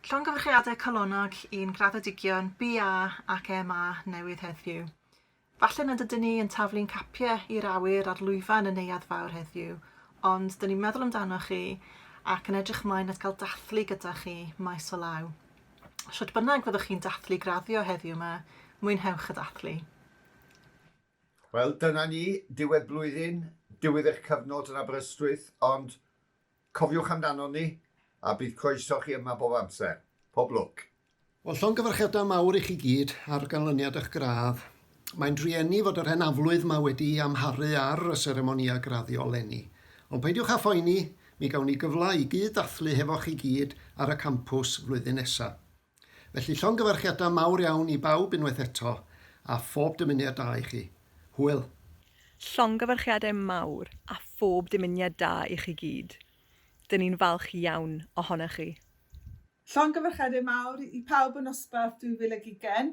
Llongyfarchiadau calonog i'n graddedigion BA ac MA newydd heddiw. Falle nad ydyn ni yn taflu'n capiau i'r awyr a'r lwyfan yn neuadd fawr heddiw, ond dyn ni'n meddwl amdano chi ac yn edrych ymlaen at gael dathlu gyda chi maes o law. Sut bynnag fyddwch chi'n dathlu graddio heddiw yma, mwynhewch y dathlu. Wel, dyna ni, diwedd blwyddyn, diwedd eich cyfnod yn Aberystwyth, ond cofiwch amdano ni, a bydd croeso chi yma bob amser. Pob lwc. Wel, llongyfarchiadau mawr i chi gyd ar ganlyniad eich gradd. Mae'n drueni fod yr henaflwydd yma wedi amharu ar y seremonia graddio lenni. Ond peidiwch â phoeni, mi gawn ni gyfle i gyd dathlu hefo chi gyd ar y campws flwyddyn nesaf. Felly llongyfarchiadau mawr iawn i bawb unwaith eto, a phob dymuniad da i chi. Hwyl. Llongyfarchiadau mawr a phob dymuniad da i chi gyd. Dyn ni'n falch iawn ohonoch chi. Llongyfarchiadau mawr i pawb yn nosbarth 2020,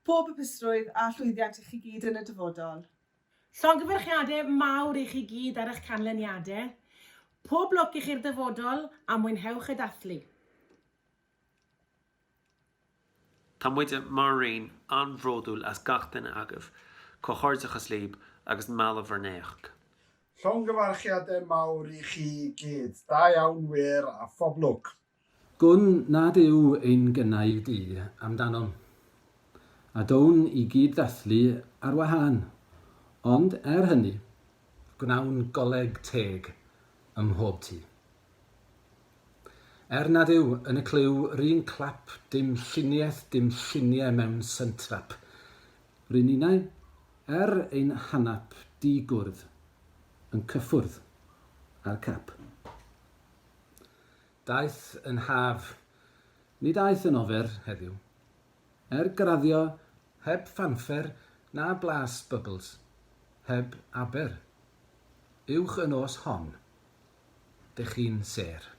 pob epusrwydd a llwyddiant i chi gyd yn y dyfodol. Llongyfarchiadau mawr i chi gyd ar eich canlyniadau, pob lwc i chi'r dyfodol a mwynhewch y dathlu. Tamwyd y marrin anfrodwl as gachtan agaf, cochordach as leib agus malaf verneach. Llongyfarchiadau mawr i chi gyd, da iawn wir a phob lwc. Gwn nad yw ein gynnau di amdanom, a down i gyd ddathlu ar wahân, ond hynny, gwnawn goleg teg ym mhob tŷ. Nad yw yn y clyw rhywun clap dim lluniau mewn syntrap, rhywun unau ein hanap di gwrdd yn cyffwrdd ar cap. Daeth yn haf, nid aeth yn ofer heddiw. Graddio heb fanffer na blas bubbles, heb aber. Uwch yn os hon, dych chi'n ser.